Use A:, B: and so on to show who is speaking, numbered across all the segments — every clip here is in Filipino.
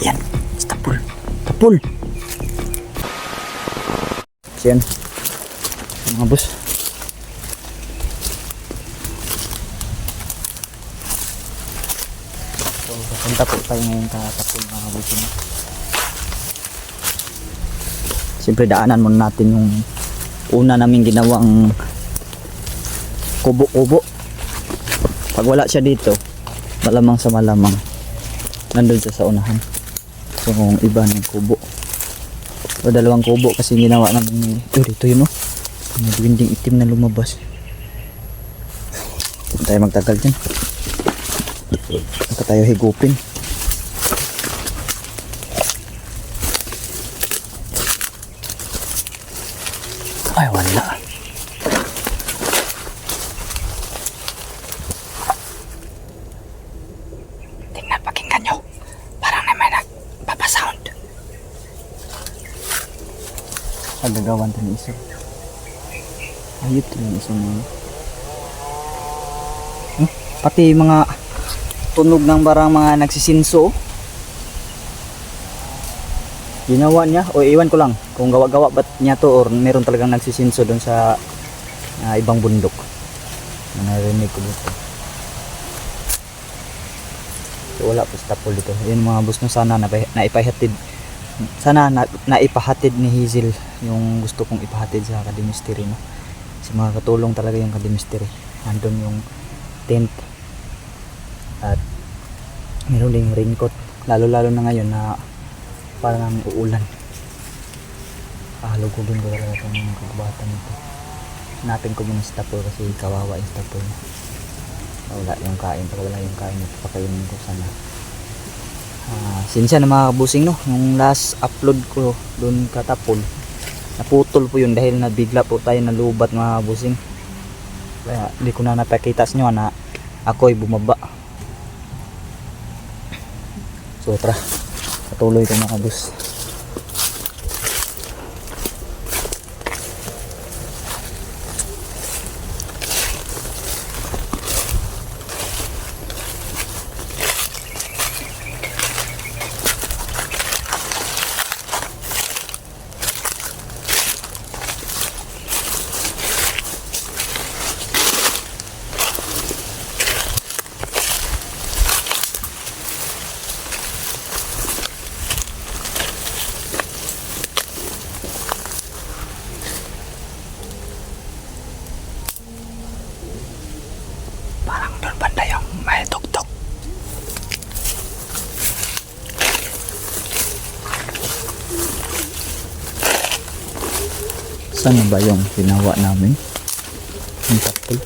A: Yan, tapol. Tapol. So yan, mga boss. So, papunta po tayo ngayon katapol mga boss. Siyempre daanan muna natin yung una namin ginawang kubo-kubo. Pag wala siya dito, malamang sa malamang nandun siya sa unahan. So kung iba ng kubo o dalawang kubo kasi ginawa namin dito yun, may binding itim na lumabas. Huwag tayo magtagal dyan, baka tayo higupin. Ay wala. Tingnan, pakinggan nyo, parang may nagpapasound. Agagawan ito ng isa. Ayot ito ng isa mo. Pati mga tunog ng barang mga nagsisinso, ginawa niya, o iwan ko lang kung gawa-gawa ba't niya to or meron talagang nagsisinso doon sa ibang bundok na narinig ko dito. So wala po stapol dito. Yun mga boss, no, sana naipahatid, sana naipahatid ni Hazel yung gusto kong ipahatid sa Kadimistery, no? Kasi makakatulong talaga yung Kadimistery. Nandun yung tent at meron ding raincoat, lalo na ngayon na parang uulan. Lugugin ko talaga itong mga kagubatan nito. Hanapin ko muna si Tapol kasi kawawa yung Tapol. Wala yung kain, pag wala yung kain ito pakainin ko sana. Sinsya na mga kabusing, no, yung last upload ko doon ka Tapol, naputol po yun dahil nabigla po tayo na lubat mga kabusing. Kaya hindi ko na napakita sa inyo na ako'y bumaba. So tara, patuloy ko mga kabus. Saan na ba yung ginawa namin? Ang Tapol.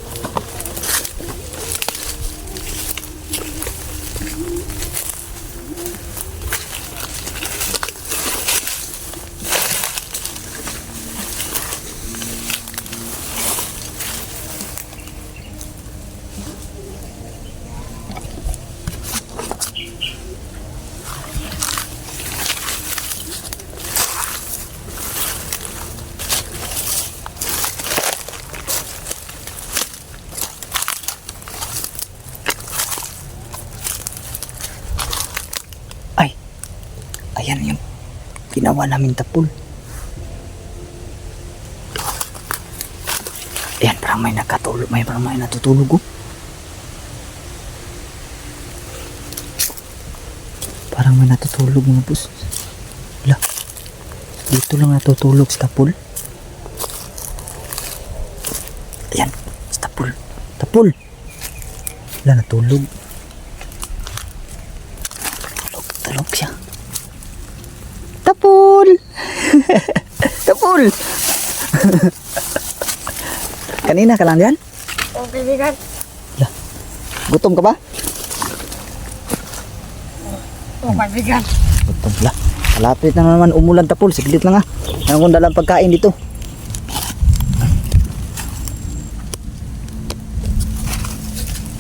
A: Ayan yung ginawa namin Tapol. Ayan, parang may nakatulog, parang may natutulog, oh. Parang may natutulog mga boss. Wala, dito lang natutulog si Tapol. Ayan, si Tapol. Tapol, wala, natulog. Tulog siya. Tapol. Tapol. Kanina ka lang diyan?
B: Okay, bigat.
A: Gutom ka ba?
B: Okay, bigat.
A: Gutom la. Malapit na naman umulan Tapol. Siglit lang, ano kung dalang pagkain dito.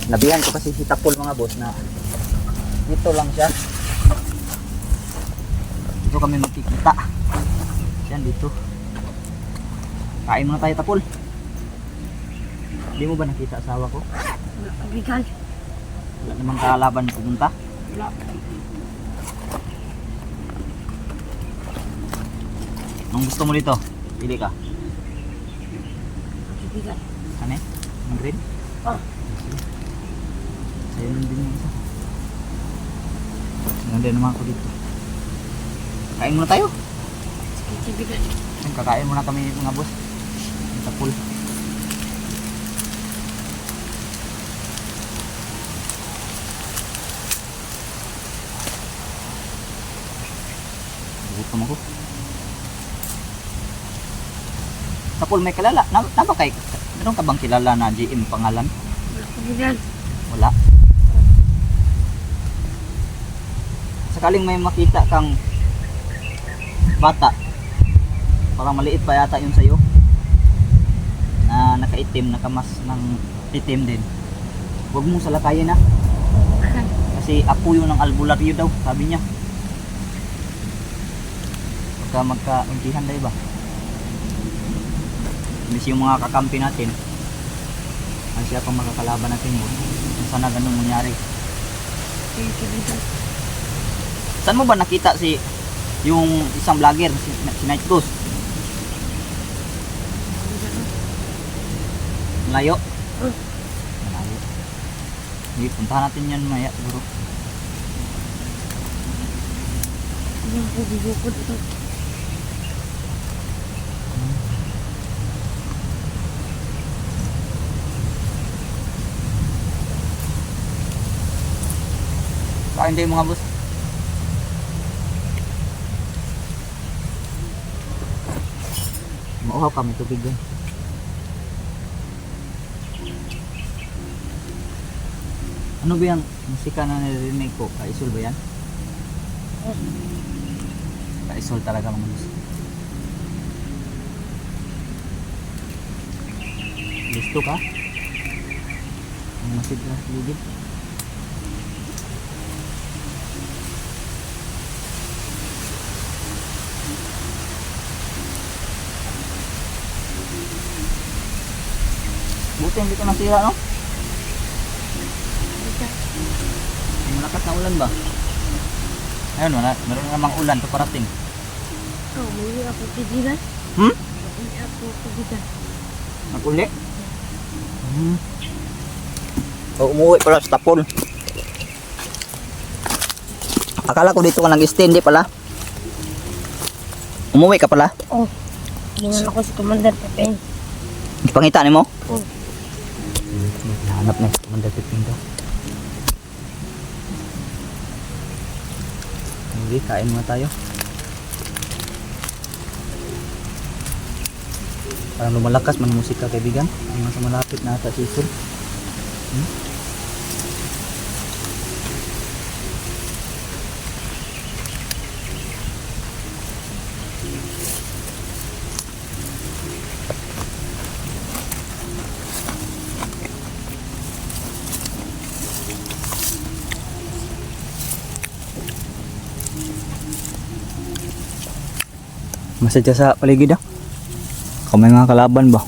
A: Nabihan ko kasi si Tapol mga boss na dito lang siya. Dito kami magkikita. Yan dito. Kain muna tayo Tapol. Hindi mo ba nakita asawa ko?
B: Bigat.
A: Wala namang kalaban pumunta.
B: Wala.
A: Anong gusto mo dito? Pili ka.
B: Kaibigan.
A: Ano eh? Ang green?
B: Oh.
A: Sa'yo lang din yung isa. Nandun naman ako dito. Kain muna tayo.
B: Kaibigan.
A: Kakain muna kami mga boss. Sa pool. Gutom ako. Sa pool may kilala. Na ba kay? Meron ka bang kilala na GM pangalan?
B: Kaibigan.
A: Wala. Sakaling may makita kang bata, parang maliit pa yata yun sa'yo, na nakaitim, nakamas ng itim din, huwag mong salakayin na. Kasi apo yun ng albularyo daw, sabi niya. Pagka magkauntihan tayo ba? Miss yung mga kakampi natin, ang siya pang makakalaban natin mo. Sana ganun mangyari.
B: Kaibigan.
A: Saan mo ba nakita si yung isang vlogger, si Night Ghost? Malayo?
B: Hmm.
A: Malayo. Hindi, puntahan natin yan maya siguro.
B: Yung bubukod ito.
A: Kain tayo mga boss. Mauhaw kami tubig dyan. Ano ba yung musika na narinig ko? Kaisol ba yan? Kaisol talaga mga boss. Gusto ka? Ang masid na ligid. Buti hindi ko nasira, no? May malakas na ulan ba? Ayun, meron namang ulan ito parating.
B: Oh, may ako kaibigan.
A: Hmm?
B: May ako kaibigan.
A: Naguli? So, umuwi pala sa tapon. Akala ko dito ka nag-stay, hindi pala. Umuwi ka pala?
B: Oh. Tingnan ako si Commander Pepeng.
A: Ipangita ni mo?
B: Oh.
A: Hanap na si Commander Pepeng daw. Hindi, kain muna tayo. Parang lumalakas man musika, kaibigan. Ang nasa malapit na ata si Isul. Masadya sa paligid ah. Kung may mga kalaban ba?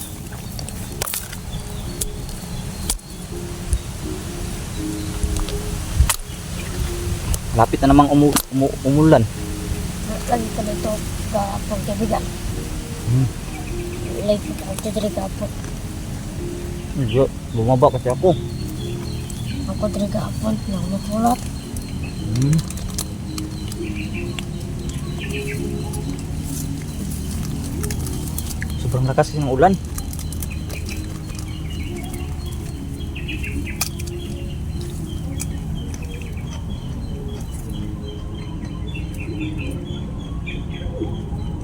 A: Lapit na namang umulan.
B: Lagi ka dito kapag kaibigan. Lagi ka dito kapag.
A: Hindi, bumaba kasi ako.
B: Ako dito kapag nangulot.
A: Sobrang lakas ng ulan.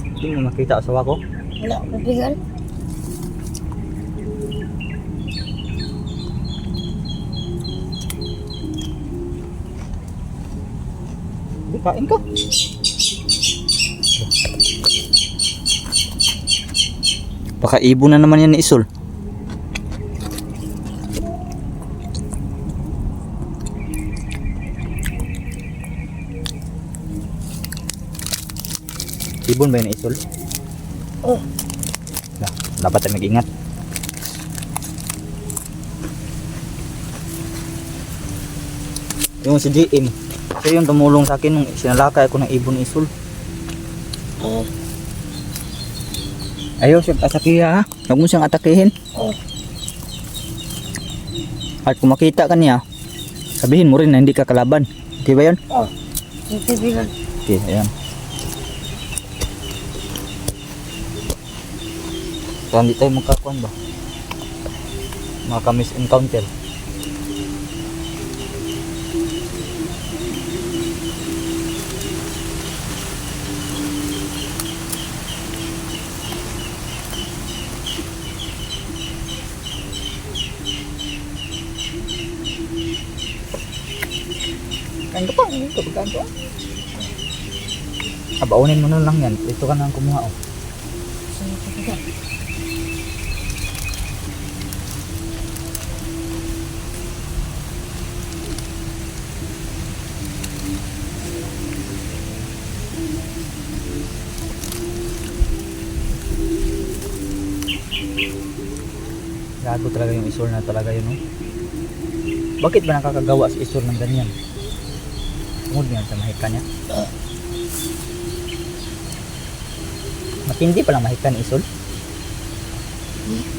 A: Hindi mo makita asawa ko.
B: Wala kaibigan.
A: Hindi, kain ka. Baka ibon na naman yan ni Isul. Ibon ba yun ni Isul?
B: Oh.
A: Dapat tayo mag-ingat. Yung si GM, siya yung tumulong sa akin nung sinalakay ako ng ibon ni Isul.
B: Oh.
A: Ayaw siyang atake ha. Huwag mo siyang atakehin.
B: Oh.
A: At kung makita ka niya, sabihin mo rin na hindi ka kalaban. Okay ba yun?
B: Oh. Yung kaibigan.
A: Okay, ayan. So, hindi tayo magkakuan ba? Maka-misencounter. Kain ka pa, hindi ka pagkain ka. Abaunin mo na lang yan. Ito ka na ang kumuha oh.
B: So, yung kaibigan.
A: Gago talaga yung isol na talaga yun oh. Bakit ba nakakagawa sa isol ng ganyan? Tungod yan sa mahika niya. Matindi pala mahika ni isol.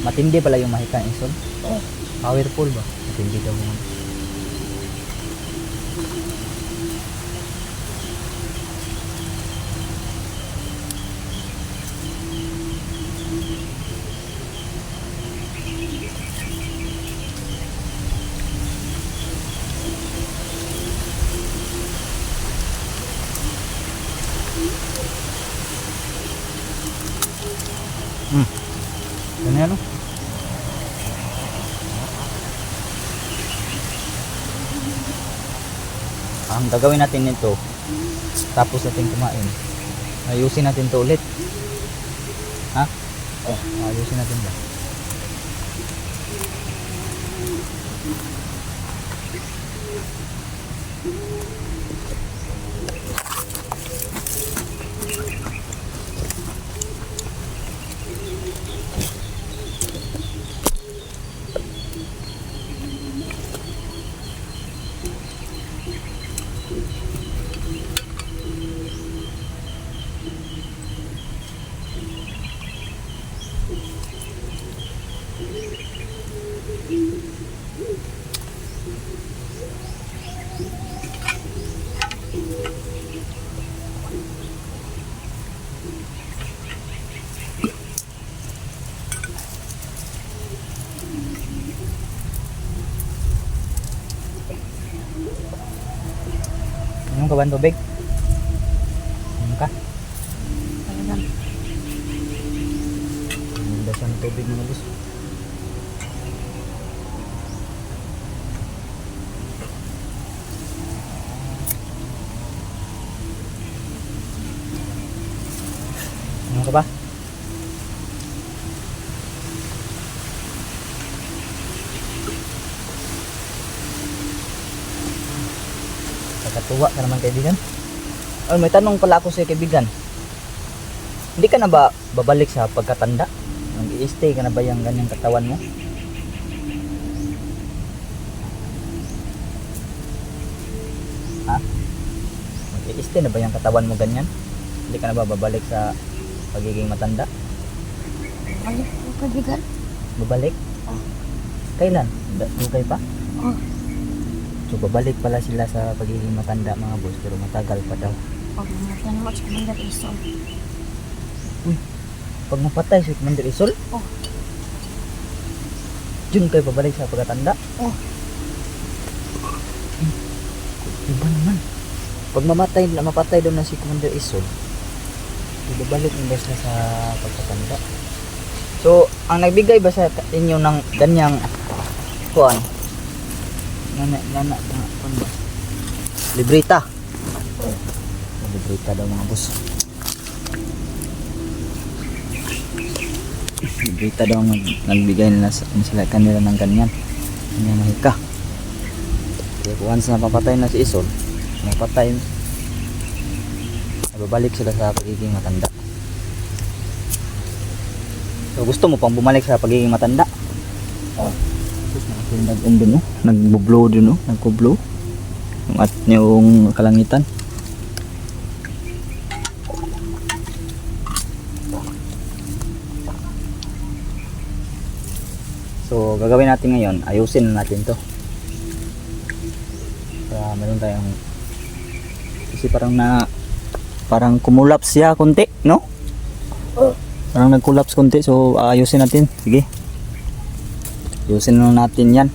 A: Matindi pala yung mahika ni isol.
B: Oh.
A: Powerful ba? Matindi daw mo. Ganyan no? Ang gagawin natin nito, tapos natin kumain, ayusin natin to ulit. Ha? Oh, ayusin natin ba? Inom ka ba ng tubig? Inom ka?
B: Kaibigan.
A: Inom daw siya ng tubig mga boss. Inom ka ba? Kakatuwa ka naman kaibigan. Ay, may tanong pala ako sa kaibigan. Hindi ka na ba babalik sa pagkatanda? Nag-i-stay ka na ba yung ganyang katawan mo? Ha? Mag-i-stay na ba yung katawan mo ganyan? Hindi ka na ba babalik sa pagiging matanda?
B: Balik yung kaibigan.
A: Babalik?
B: Oh.
A: Kailan? Dugay pa?
B: Oh.
A: So babalik pala sila sa pagiging matanda mga boss, pero matagal pa daw.
B: Pag namatay naman sa Commander Isol.
A: Pag mapatay si Commander Isol,
B: Oh.
A: dyan kayo babalik sa pagkatanda.
B: Oh.
A: Iba naman. Pag mapatay daw na si Commander Isol, babalik nila sila sa pagkatanda. So, ang nagbigay ba sa inyo ng ganyang kuan? Nana, kuan ba? Libreta. Libreta daw mga boss. Libreta daw ang nagbigay nila sila kanila ng ganyan. Ganyan mahika. Kaya once na papatay na si Isol, mapatay, babalik sila sa pagiging matanda. So gusto mo pang bumalik sa pagiging matanda? Tapos nag-blow, nagbo-blow din, no? Nagko-blow yung kalangitan. So gagawin natin ngayon, ayusin na natin to para meron tayong, kasi parang kumulaps siya konti, no?
B: Oh,
A: Parang nag-collapse konti, so ayusin natin. Sige, ayusin na natin yan.